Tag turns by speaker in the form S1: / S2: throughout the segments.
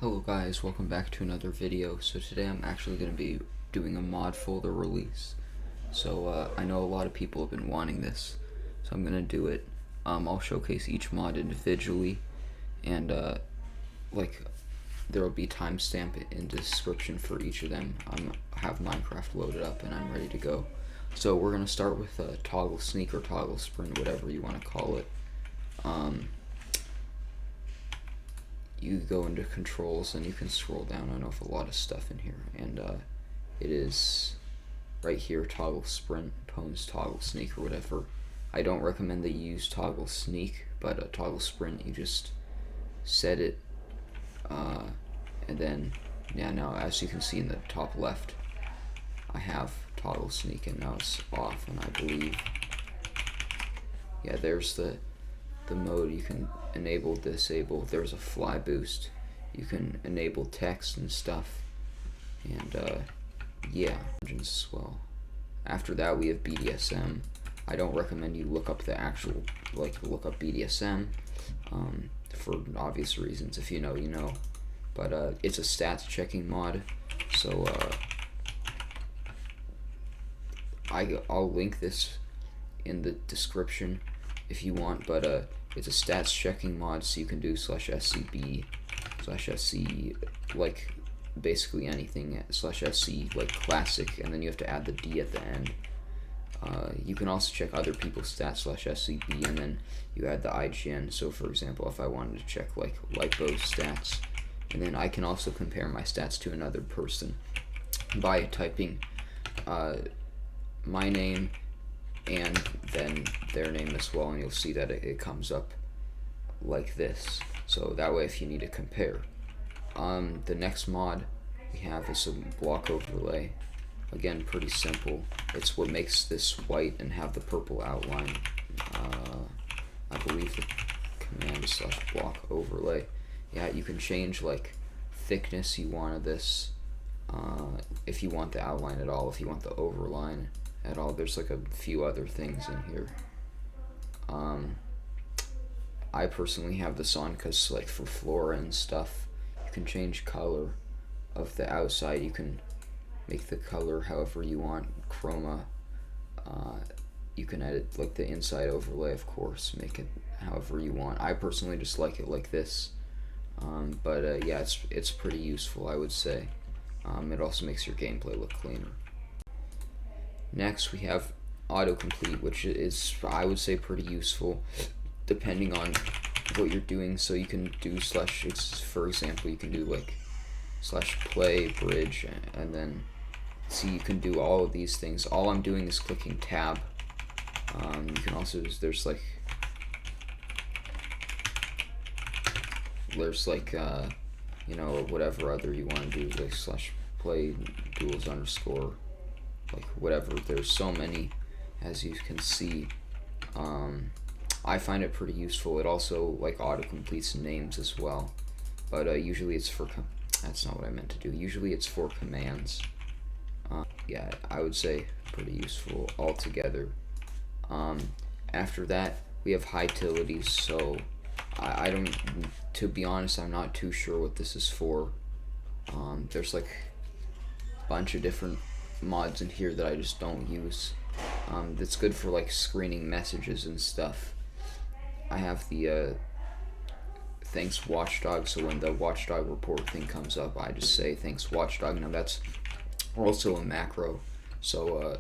S1: Hello guys, welcome back to another video. So today I'm actually going to be doing a mod folder release. So I know a lot of people have been wanting this, so I'm going to do it. I'll showcase each mod individually, and there will be timestamp in the description for each of them. I have Minecraft loaded up and I'm ready to go. So we're going to start with Toggle Sneak or Toggle Sprint, whatever you want to call it. You go into controls and you can scroll down. I know of a lot of stuff in here, and it is right here, Toggle Sprint, opposed Toggle Sneak or whatever. I don't recommend that you use Toggle Sneak, but Toggle Sprint, you just set it, and then now as you can see in the top left, I have Toggle Sneak, and now it's off, and I believe, there's the mode. You can enable, disable. There's a fly boost. You can enable text and stuff, and as well. After that, we have BDSM. I don't recommend you look up the actual, look up BDSM for obvious reasons. If you know, you know. But it's a stats checking mod, so I'll link this in the description if you want, but it's a stats checking mod, so you can do /scb /sc, like basically anything, /sc like classic, and then you have to add the D at the end. You can also check other people's stats /scb, and then you add the IGN. So for example, if I wanted to check like Lipo's stats, and then I can also compare my stats to another person by typing my name and then their name as well, and you'll see that it comes up like this. So that way, if you need to compare. The next mod we have is a block overlay. Again, pretty simple. It's what makes this white and have the purple outline. I believe the command is /block overlay. Yeah, you can change like thickness you want of this, if you want the outline at all, if you want the overline at all. There's like a few other things in here. I personally have this on because like for flora and stuff, you can change color of the outside. You can make the color however you want, chroma. You can edit like the inside overlay, of course, make it however you want. I personally just like it like this, but yeah, it's pretty useful, I would say. It also makes your gameplay look cleaner. Next, we have Autocomplete, which is, I would say, pretty useful depending on what you're doing. So you can do for example, you can do like /play bridge, and then see, you can do all of these things. All I'm doing is clicking tab. You can also, there's you know, whatever other you want to do, like /play duels _ like whatever. There's so many, as you can see. I find it pretty useful. It also like autocompletes names as well, but usually it's for that's not what I meant to do. Usually it's for commands. Yeah, I would say pretty useful altogether. After that, we have Hytilities. So I don't, to be honest, I'm not too sure what this is for. There's like a bunch of different mods in here that I just don't use. That's good for like screening messages and stuff. I have the thanks watchdog, so when the watchdog report thing comes up, I just say thanks watchdog. Now that's also a macro, so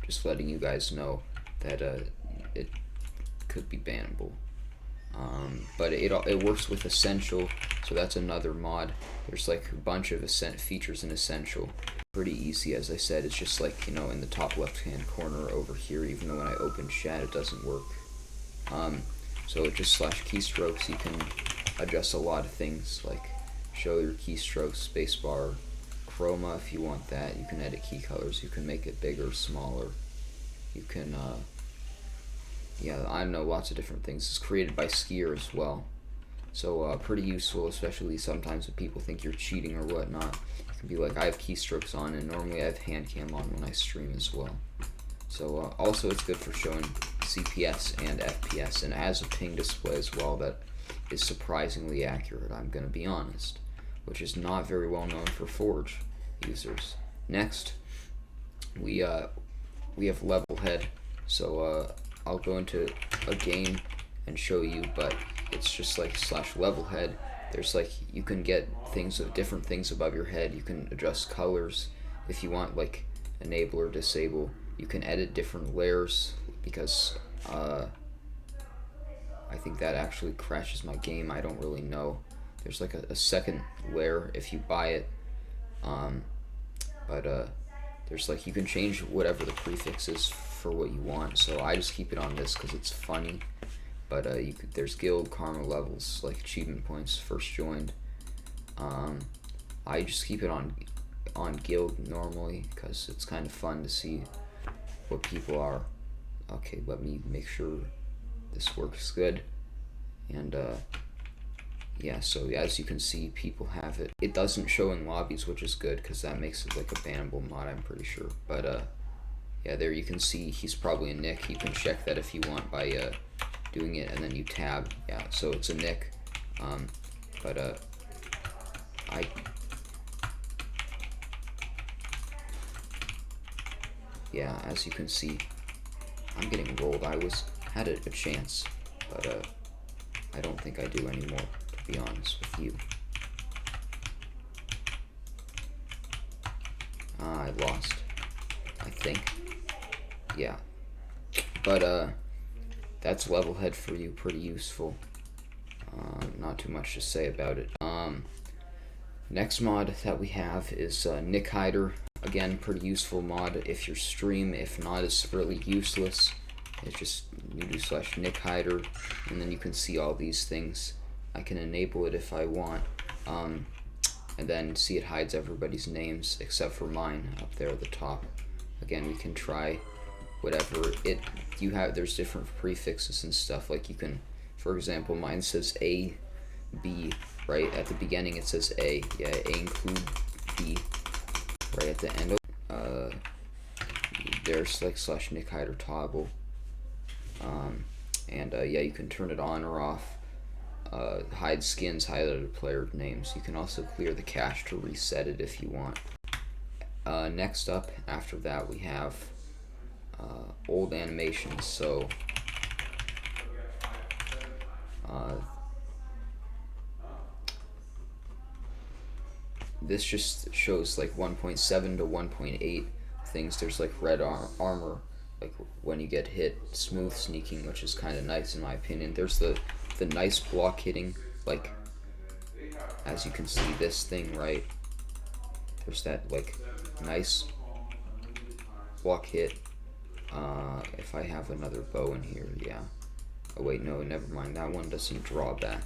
S1: just letting you guys know that it could be bannable. But it works with Essential, so that's another mod. There's like a bunch of features in Essential. Pretty easy, as I said. It's just like, you know, in the top left hand corner over here, even though when I open chat it doesn't work. So it just /keystrokes, you can adjust a lot of things, like show your keystrokes, spacebar, chroma if you want that. You can edit key colors, you can make it bigger, smaller. You can I know, lots of different things. It's created by Skier as well, so pretty useful, especially sometimes if people think you're cheating or whatnot. You can be like, I have keystrokes on, and normally I have hand cam on when I stream as well. So also it's good for showing CPS and FPS, and it has a ping display as well that is surprisingly accurate, I'm gonna be honest. which is not very well known for Forge users. Next, we have Levelhead. So I'll go into a game and show you, but it's just like /Levelhead. There's like, you can get things of different things above your head. You can adjust colors if you want, like enable or disable. You can edit different layers, because I think that actually crashes my game. I don't really know. There's like a second layer if you buy it, but there's like, you can change whatever the prefix is for what you want. So I just keep it on this because it's funny. But there's guild karma levels, like achievement points, first joined. I just keep it on guild normally because it's kind of fun to see what people are. Okay, let me make sure this works good. And yeah, so as you can see, people have it. It doesn't show in lobbies, which is good because that makes it like a bannable mod, I'm pretty sure. But yeah, there you can see he's probably a Nick. You can check that if you want by doing it, and then you tab. Yeah, so it's a Nick. Yeah, as you can see, I'm getting rolled. I had a chance, but I don't think I do anymore, to be honest with you. I lost, I think. Yeah, but that's Levelhead for you, pretty useful. Not too much to say about it. Next mod that we have is Nickhider. Again, pretty useful mod if you stream. If not, it's really useless. It's just you do /Nickhider, and then you can see all these things. I can enable it if I want, and then see it hides everybody's names except for mine up there at the top. Again, we can try whatever there's different prefixes and stuff. Like you can, for example, mine says A, B, right at the beginning. It says A. Yeah, A include B. Right at the end. There's like /Nickhider toggle. And yeah, you can turn it on or off. Hide skins, hide other player names. You can also clear the cache to reset it if you want. Next up, after that, we have OldAnimations. So this just shows like 1.7 to 1.8 things. There's like red armor, like when you get hit, smooth sneaking, which is kind of nice in my opinion. There's the nice block hitting, like as you can see this thing, right? There's that like nice block hit. If I have another bow in here, yeah. Oh wait, no, never mind. That one doesn't draw back.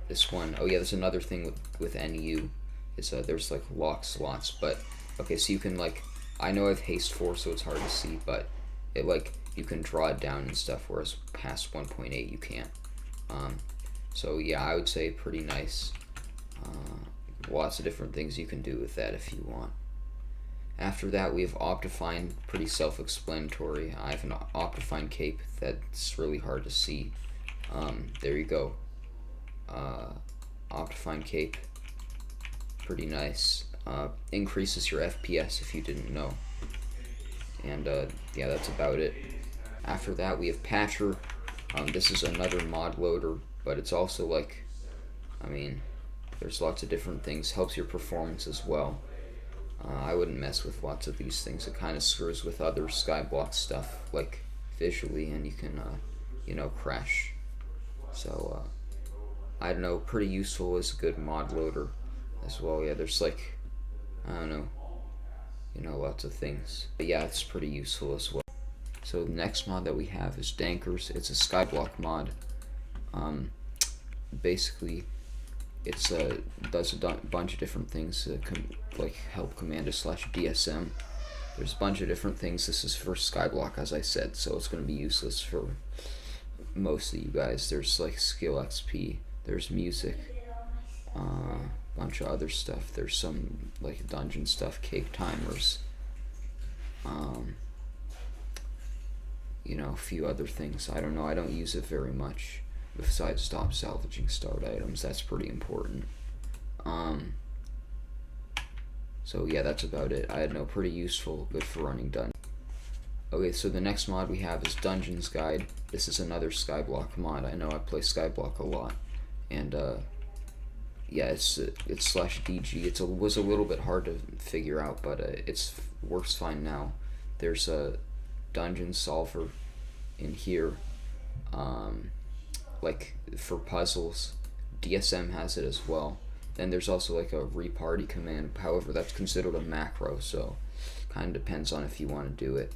S1: This one, oh yeah, there's another thing with NU. Is there's like lock slots, but okay, so you can like, I know I have haste 4, so it's hard to see, but it like, you can draw it down and stuff, whereas past 1.8 you can't. So yeah, I would say pretty nice. Lots of different things you can do with that if you want. After that, we have Optifine, pretty self-explanatory. I have an Optifine cape that's really hard to see. There you go. Optifine cape, pretty nice. Increases your FPS if you didn't know. And yeah, that's about it. After that, we have Patcher. This is another mod loader, but it's also like, I mean, there's lots of different things. Helps your performance as well. I wouldn't mess with lots of these things. It kind of screws with other Skyblock stuff, like visually, and you can, you know, crash. So, I don't know, pretty useful as a good mod loader as well. Yeah, there's like, I don't know, you know, lots of things. But yeah, it's pretty useful as well. So the next mod that we have is Dankers. It's a Skyblock mod. Basically, it's does a bunch of different things that can like help Commander /DSM. There's a bunch of different things. This is for Skyblock, as I said, so it's going to be useless for most of you guys. There's like skill XP. There's music. Bunch of other stuff. There's some like dungeon stuff, cake timers. You know, a few other things. I don't know. I don't use it very much. Besides stop salvaging start items, that's pretty important. So yeah, that's about it. I had no pretty useful, good for running dungeons. Okay, so the next mod we have is DungeonsGuide. This is another Skyblock mod. I know I play Skyblock a lot, and yeah, it's /DG. It was a little bit hard to figure out, but it's works fine now. There's a dungeon solver in here, like for puzzles. DSM has it as well. Then there's also like a reparty command. However, that's considered a macro, so kind of depends on if you want to do it.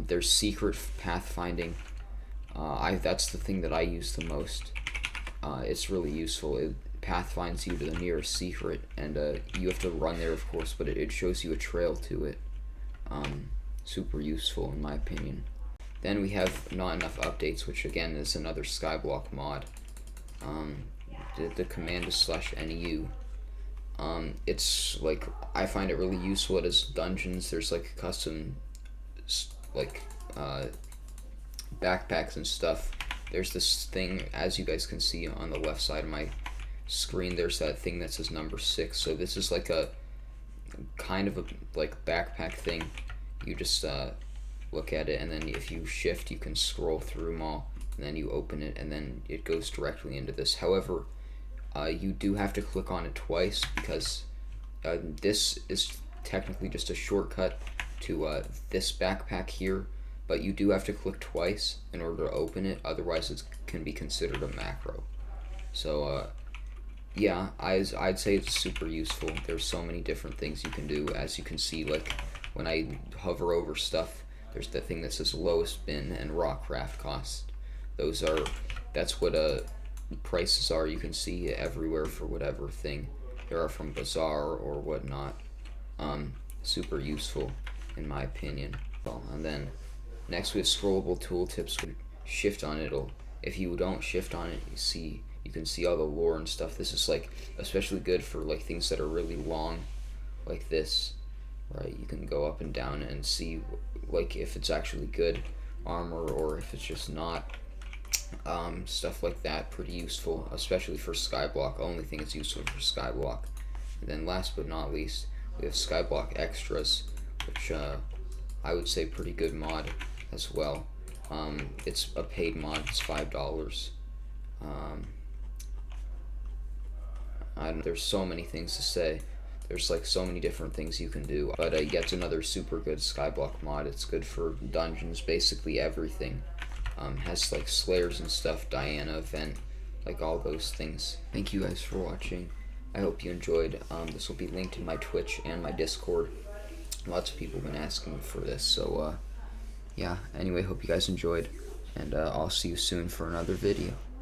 S1: There's secret pathfinding. That's the thing that I use the most. It's really useful. It pathfinds you to the nearest secret, and you have to run there, of course, but it shows you a trail to it. Super useful in my opinion. Then we have not enough updates, which again is another Skyblock mod. The command is /NEU. It's like, I find it really useful. It has dungeons. There's like custom like backpacks and stuff. There's this thing, as you guys can see on the left side of my screen, there's that thing that says number 6. So this is like a kind of a like backpack thing. You just look at it, and then if you shift, you can scroll through them all, and then you open it, and then it goes directly into this. However, you do have to click on it twice, because this is technically just a shortcut to this backpack here, but you do have to click twice in order to open it, otherwise it can be considered a macro. So yeah, I'd say it's super useful. There's so many different things you can do. As you can see, like when I hover over stuff, there's the thing that says lowest bin and raw craft cost. That's what prices are. You can see everywhere for whatever thing there are from Bazaar or whatnot. Super useful in my opinion. Well, and then next we have Scrollable Tooltips. Shift on it. If you don't shift on it, you can see all the lore and stuff. This is like especially good for like things that are really long, like this, right? You can go up and down and see like if it's actually good armor or if it's just not. Stuff like that, pretty useful, especially for Skyblock. Only thing it's useful for Skyblock. And then last but not least, we have SkyblockExtras, which I would say pretty good mod as well. It's a paid mod. It's $5. There's so many things to say. There's like so many different things you can do. But yeah, it's another super good Skyblock mod. It's good for dungeons, basically everything. Has like slayers and stuff, Diana event, like all those things. Thank you guys for watching. I hope you enjoyed. This will be linked in my Twitch and my Discord. Lots of people have been asking for this, so yeah. Anyway, hope you guys enjoyed, and I'll see you soon for another video.